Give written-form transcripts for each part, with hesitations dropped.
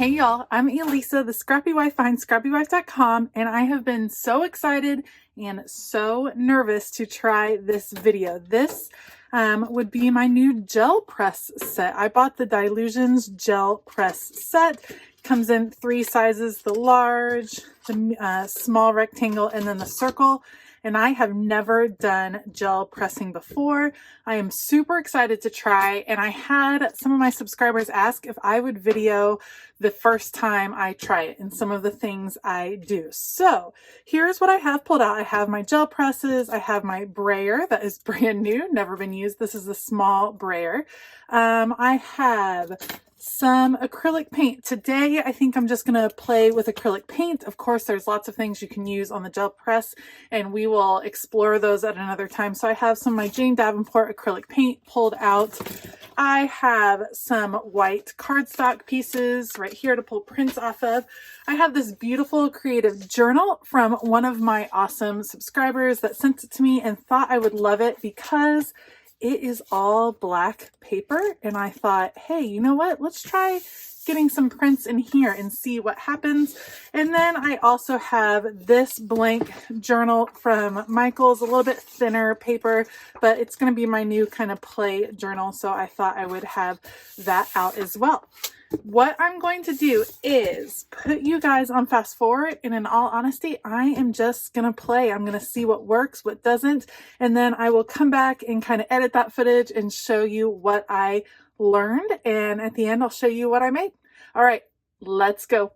Hey y'all, I'm Elisa, the Scrappy Wife behind ScrappyWife.com, and I have been so excited and so nervous to try this video. This would be my new gel press set. I bought the Dilutions gel press set. Comes in 3 sizes, the large, the small rectangle, and then the circle. And I have never done gel pressing before. I am super excited to try, and I had some of my subscribers ask if I would video the first time I try it and some of the things I do. So here's what I have pulled out. I have my gel presses. I have my brayer that is brand new, never been used. This is a small brayer. I have some acrylic paint. Today, I think I'm just going to play with acrylic paint. Of course, there's lots of things you can use on the gel press, and we will explore those at another time. So I have some of my Davenport acrylic paint pulled out. I have some white cardstock pieces right here to pull prints off of. I have this beautiful creative journal from one of my awesome subscribers that sent it to me and thought I would love it because it is all black paper, and I thought, hey, you know what? Let's try getting some prints in here and see what happens. And then I also have this blank journal from Michael's, a little bit thinner paper, but it's going to be my new kind of play journal, so I thought I would have that out as well. What I'm going to do is put you guys on fast forward, and in all honesty, I am just going to play. I'm going to see what works, what doesn't, and then I will come back and kind of edit that footage and show you what I learned, and at the end, I'll show you what I made. All right, let's go.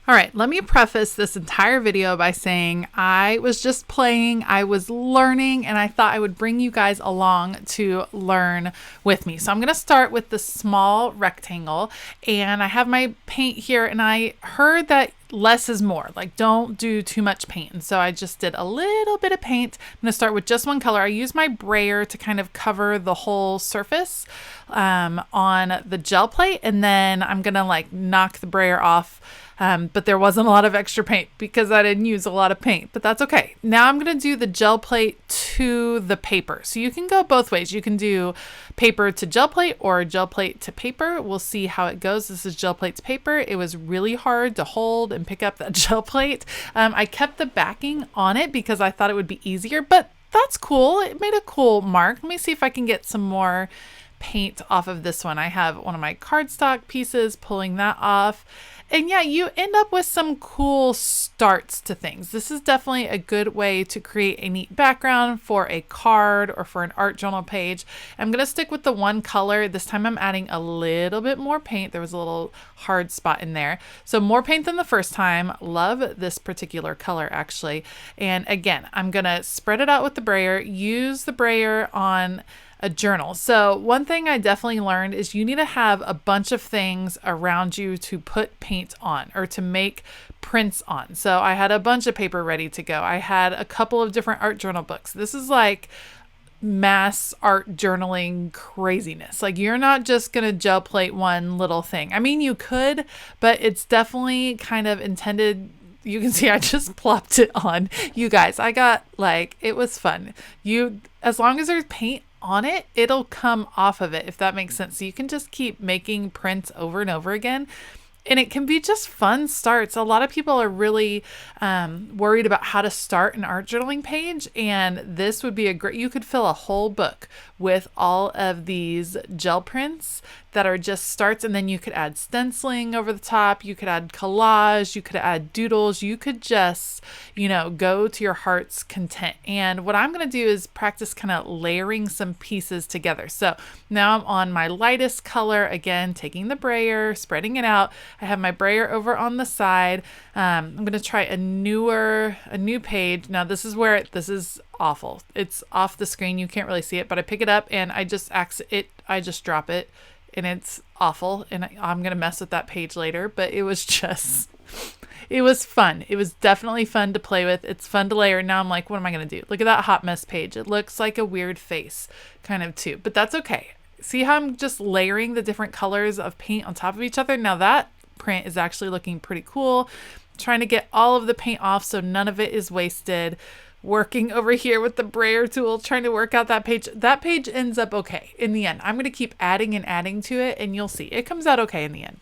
All right, let me preface this entire video by saying I was just playing, I was learning, and I thought I would bring you guys along to learn with me. So I'm going to start with the small rectangle, and I have my paint here, and I heard that less is more, like don't do too much paint. And so I just did a little bit of paint. I'm going to start with just one color. I use my brayer to kind of cover the whole surface on the gel plate, and then I'm going to like knock the brayer off. But there wasn't a lot of extra paint because I didn't use a lot of paint, but that's okay. Now I'm going to do the gel plate to the paper. So you can go both ways. You can do paper to gel plate or gel plate to paper. We'll see how it goes. This is gel plate to paper. It was really hard to hold and pick up that gel plate. I kept the backing on it because I thought it would be easier, but that's cool. It made a cool mark. Let me see if I can get some more paint off of this one. I have one of my cardstock pieces, pulling that off. And yeah, you end up with some cool starts to things. This is definitely a good way to create a neat background for a card or for an art journal page. I'm going to stick with the one color. This time I'm adding a little bit more paint. There was a little hard spot in there. So more paint than the first time. Love this particular color actually. And again, I'm going to spread it out with the brayer, use the brayer on a journal. So one thing I definitely learned is you need to have a bunch of things around you to put paint on or to make prints on. So I had a bunch of paper ready to go. I had a couple of different art journal books. This is like mass art journaling craziness. Like you're not just going to gel plate one little thing. I mean, you could, but it's definitely kind of intended. You can see I just plopped it on. You guys, I got like, it was fun. As long as there's paint on it, it'll come off of it, if that makes sense. So you can just keep making prints over and over again. And it can be just fun starts. A lot of people are really worried about how to start an art journaling page. And this would be you could fill a whole book with all of these gel prints that are just starts. And then you could add stenciling over the top. You could add collage. You could add doodles. You could just, go to your heart's content. And what I'm going to do is practice kind of layering some pieces together. So now I'm on my lightest color. Again, taking the brayer, spreading it out. I have my brayer over on the side. I'm going to try a new page. Now this is awful. It's off the screen. You can't really see it, but I pick it up and I just drop it and it's awful. And I'm going to mess with that page later, but it was fun. It was definitely fun to play with. It's fun to layer. Now I'm like, what am I going to do? Look at that hot mess page. It looks like a weird face kind of too, but that's okay. See how I'm just layering the different colors of paint on top of each other? Now that print is actually looking pretty cool. I'm trying to get all of the paint off so none of it is wasted. Working over here with the brayer tool, trying to work out that page. That page ends up okay in the end. I'm going to keep adding and adding to it, and you'll see it comes out okay in the end.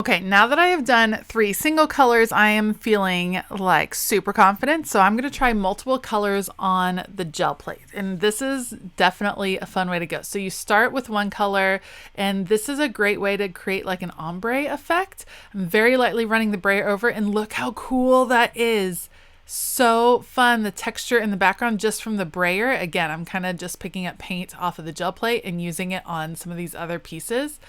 Okay, now that I have done 3 single colors, I am feeling like super confident. So I'm going to try multiple colors on the gel plate. And this is definitely a fun way to go. So you start with one color, and this is a great way to create like an ombre effect. I'm very lightly running the brayer over, and look how cool that is. So fun. The texture in the background just from the brayer. Again, I'm kind of just picking up paint off of the gel plate and using it on some of these other pieces.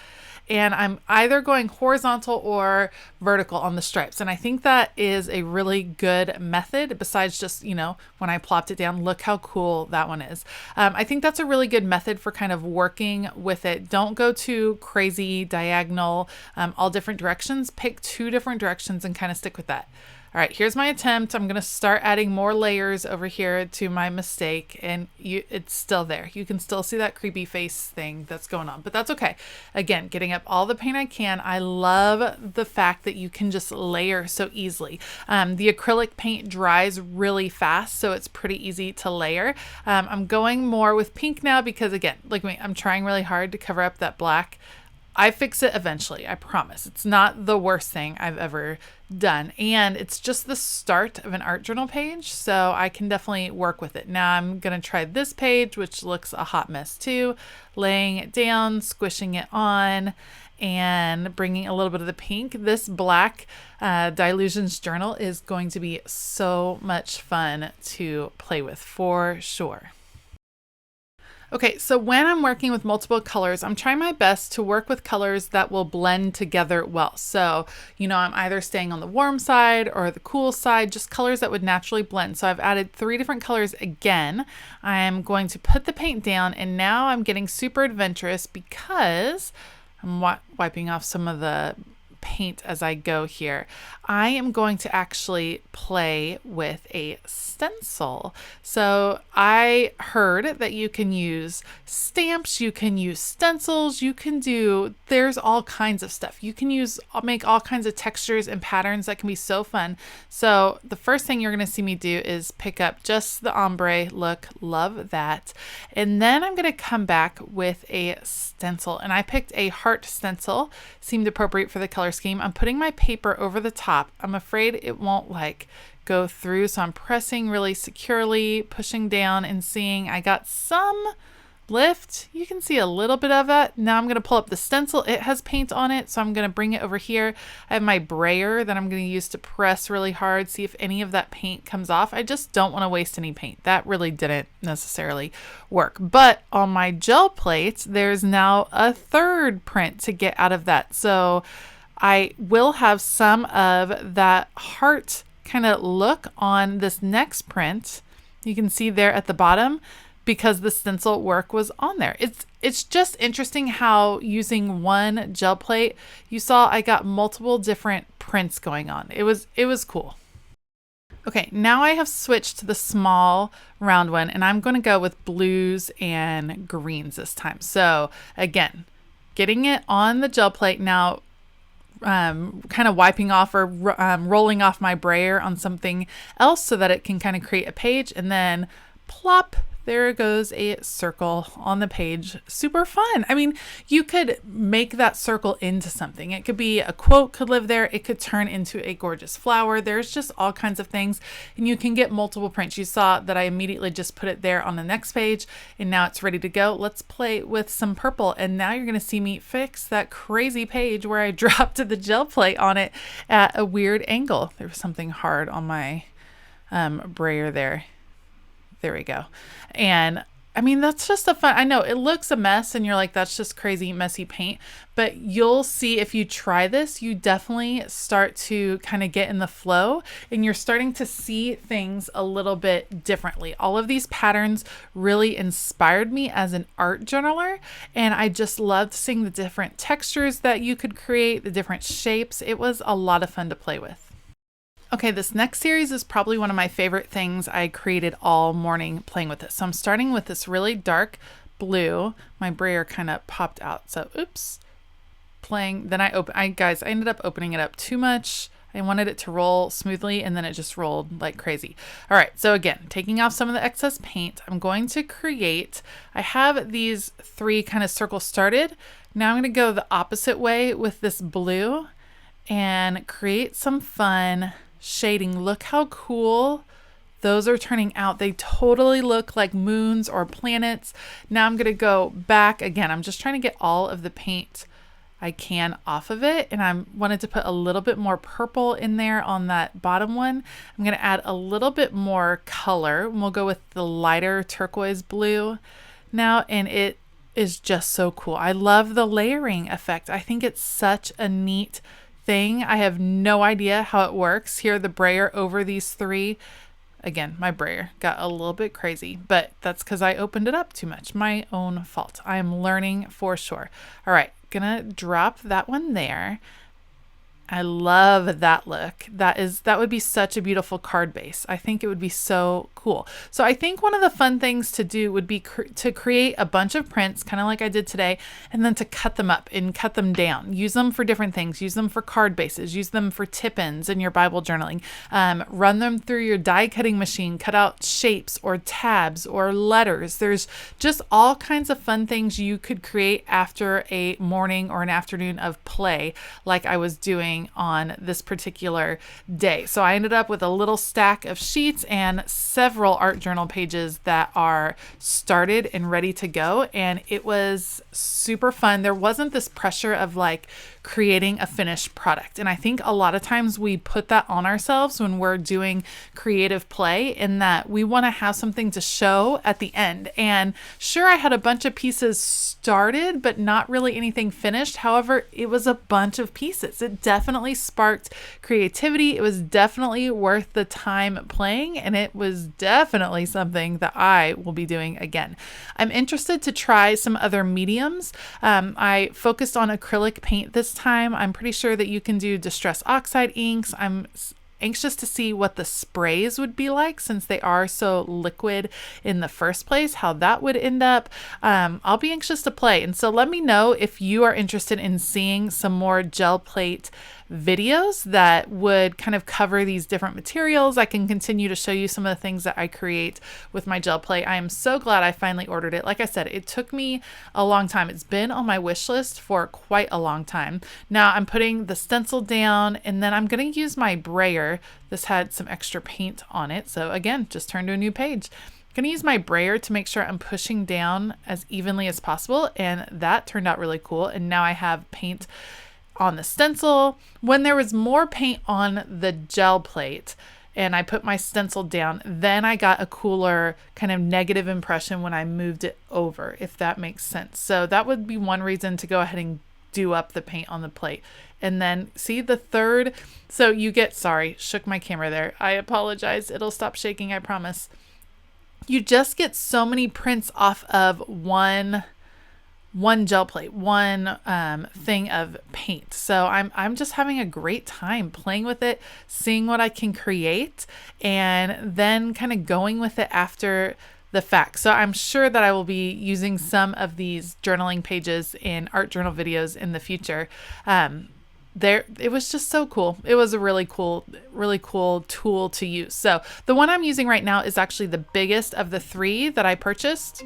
And I'm either going horizontal or vertical on the stripes. And I think that is a really good method besides just, you know, when I plopped it down, look how cool that one is. I think that's a really good method for kind of working with it. Don't go too crazy diagonal, all different directions. Pick 2 different directions and kind of stick with that. All right, here's my attempt. I'm going to start adding more layers over here to my mistake, and it's still there. You can still see that creepy face thing that's going on, but that's okay. Again, getting up all the paint I can. I love the fact that you can just layer so easily. The acrylic paint dries really fast, so it's pretty easy to layer. I'm going more with pink now because, again, like me, I'm trying really hard to cover up that black. I fix it eventually, I promise. It's not the worst thing I've ever done. And it's just the start of an art journal page, so I can definitely work with it. Now I'm gonna try this page, which looks a hot mess too, laying it down, squishing it on, and bringing a little bit of the pink. This black Dilutions journal is going to be so much fun to play with for sure. Okay, so when I'm working with multiple colors, I'm trying my best to work with colors that will blend together well. So, you know, I'm either staying on the warm side or the cool side, just colors that would naturally blend. So I've added 3 different colors again. I'm going to put the paint down, and now I'm getting super adventurous because I'm wiping off some of the paint as I go here. I am going to actually play with a stencil. So I heard that you can use stamps, you can use stencils, there's all kinds of stuff. You can make all kinds of textures and patterns that can be so fun. So the first thing you're going to see me do is pick up just the ombre look, love that. And then I'm going to come back with a stencil, and I picked a heart stencil, seemed appropriate for the color scheme. I'm putting my paper over the top. I'm afraid it won't go through, so I'm pressing really securely, pushing down and seeing I got some lift. You can see a little bit of it. Now I'm going to pull up the stencil. It has paint on it, so I'm going to bring it over here. I have my brayer that I'm going to use to press really hard, see if any of that paint comes off. I just don't want to waste any paint. That really didn't necessarily work. But on my gel plate, there's now a 3rd print to get out of that. So I will have some of that heart kind of look on this next print. You can see there at the bottom because the stencil work was on there. It's just interesting how using one gel plate, you saw I got multiple different prints going on. It was cool. Okay, now I have switched to the small round one, and I'm going to go with blues and greens this time. So again, getting it on the gel plate now, kind of wiping off or rolling off my brayer on something else so that it can kind of create a page, and then plop, there goes a circle on the page. Super fun. I mean, you could make that circle into something. It could be a quote could live there. It could turn into a gorgeous flower. There's just all kinds of things, and you can get multiple prints. You saw that I immediately just put it there on the next page, and now it's ready to go. Let's play with some purple, and now you're going to see me fix that crazy page where I dropped the gel plate on it at a weird angle. There was something hard on my brayer there. There we go. And I mean, that's just I know it looks a mess and you're like, that's just crazy, messy paint, but you'll see if you try this, you definitely start to kind of get in the flow and you're starting to see things a little bit differently. All of these patterns really inspired me as an art journaler, and I just loved seeing the different textures that you could create, the different shapes. It was a lot of fun to play with. Okay, this next series is probably one of my favorite things I created all morning playing with this. So I'm starting with this really dark blue. My brayer kind of popped out. So oops, playing. Then I ended up opening it up too much. I wanted it to roll smoothly and then it just rolled like crazy. All right, so again, taking off some of the excess paint, I'm going to create, I have these 3 kind of circles started. Now I'm going to go the opposite way with this blue. and create some fun shading. Look how cool those are turning out. They totally look like moons or planets. Now I'm going to go back again. I'm just trying to get all of the paint I can off of it, and I wanted to put a little bit more purple in there on that bottom one. I'm going to add a little bit more color, and we'll go with the lighter turquoise blue now, and it is just so cool. I love the layering effect. I think it's such a neat thing. I have no idea how it works. Here, the brayer over these three. Again, my brayer got a little bit crazy, but that's because I opened it up too much. My own fault. I am learning for sure. All right, gonna drop that one there. I love that look. That would be such a beautiful card base. I think it would be so cool. So I think one of the fun things to do would be to create a bunch of prints, kind of like I did today, and then to cut them up and cut them down. Use them for different things. Use them for card bases. Use them for tip-ins in your Bible journaling. Run them through your die cutting machine. Cut out shapes or tabs or letters. There's just all kinds of fun things you could create after a morning or an afternoon of play, like I was doing on this particular day. So I ended up with a little stack of sheets and several art journal pages that are started and ready to go. And it was super fun. There wasn't this pressure of like creating a finished product. And I think a lot of times we put that on ourselves when we're doing creative play, in that we want to have something to show at the end. And sure, I had a bunch of pieces started, but not really anything finished. However, it was a bunch of pieces. It definitely sparked creativity. It was definitely worth the time playing, and it was definitely something that I will be doing again. I'm interested to try some other mediums. I focused on acrylic paint this time. I'm pretty sure that you can do distress oxide inks. I'm anxious to see what the sprays would be like, since they are so liquid in the first place, how that would end up. I'll be anxious to play. And so let me know if you are interested in seeing some more gel plate videos that would kind of cover these different materials. I can continue to show you some of the things that I create with my gel plate. I am so glad I finally ordered it. Like I said, it took me a long time. It's been on my wish list for quite a long time. Now I'm putting the stencil down, and then I'm going to use my brayer. This had some extra paint on it. So again, just turn to a new page. I'm going to use my brayer to make sure I'm pushing down as evenly as possible. And that turned out really cool. And now I have paint on the stencil. When there was more paint on the gel plate and I put my stencil down, then I got a cooler kind of negative impression when I moved it over, if that makes sense. So that would be one reason to go ahead and do up the paint on the plate. And then see the third, so you get, sorry, shook my camera there. I apologize. It'll stop shaking, I promise. You just get so many prints off of one gel plate, one thing of paint. So I'm just having a great time playing with it, seeing what I can create, and then kind of going with it after the fact. So I'm sure that I will be using some of these journaling pages in art journal videos in the future. It was just so cool. It was a really cool tool to use. So the one I'm using right now is actually the biggest of the three that I purchased.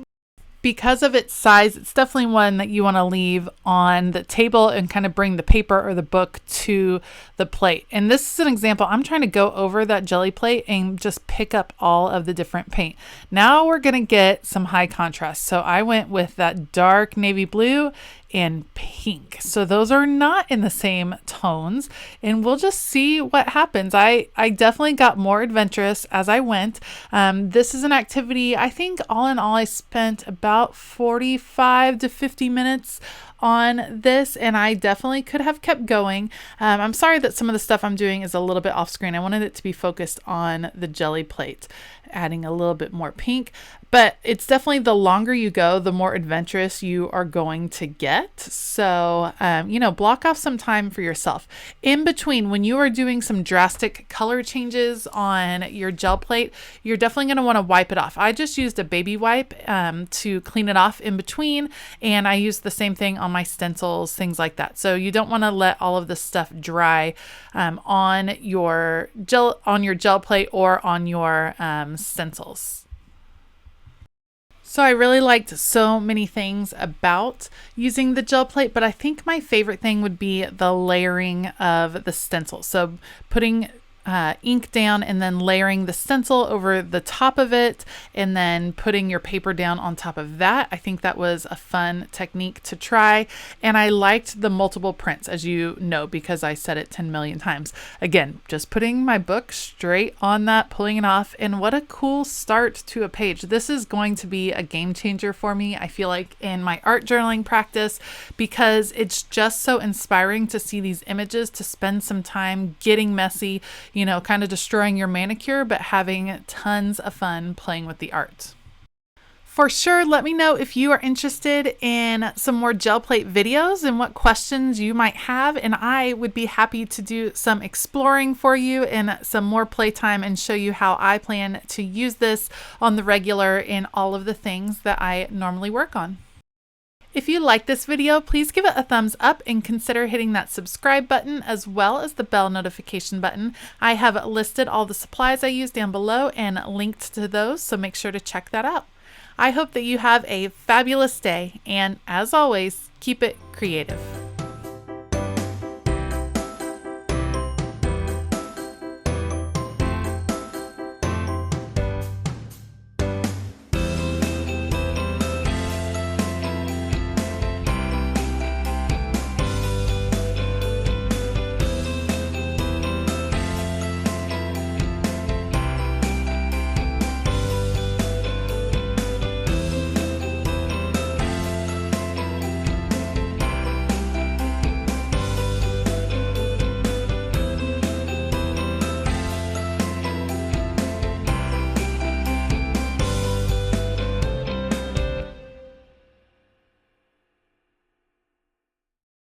Because of its size, it's definitely one that you want to leave on the table and kind of bring the paper or the book to the plate. And this is an example. I'm trying to go over that jelly plate and just pick up all of the different paint. Now we're going to get some high contrast. So I went with that dark navy blue and pink. So those are not in the same tones, and we'll just see what happens. I definitely got more adventurous as I went. This is an activity, I think all in all, I spent about 45 to 50 minutes on this, and I definitely could have kept going. I'm sorry that some of the stuff I'm doing is a little bit off screen. I wanted it to be focused on the jelly plate, adding a little bit more pink. But it's definitely, the longer you go, the more adventurous you are going to get. So, block off some time for yourself. In between, when you are doing some drastic color changes on your gel plate, you're definitely going to want to wipe it off. I just used a baby wipe to clean it off in between. And I used the same thing on my stencils, things like that. So you don't want to let all of this stuff dry on your gel plate or on your stencils. So I really liked so many things about using the gel plate, but I think my favorite thing would be the layering of the stencil. So putting ink down and then layering the stencil over the top of it and then putting your paper down on top of that. I think that was a fun technique to try. And I liked the multiple prints, as you know, because I said it 10 million times. Again, just putting my book straight on that, pulling it off, and what a cool start to a page. This is going to be a game changer for me, I feel like, in my art journaling practice, because it's just so inspiring to see these images, to spend some time getting messy, you know, kind of destroying your manicure, but having tons of fun playing with the art. For sure, let me know if you are interested in some more gel plate videos and what questions you might have, and I would be happy to do some exploring for you and some more playtime and show you how I plan to use this on the regular in all of the things that I normally work on. If you like this video, please give it a thumbs up and consider hitting that subscribe button as well as the bell notification button. I have listed all the supplies I use down below and linked to those, so make sure to check that out. I hope that you have a fabulous day, and as always, keep it creative.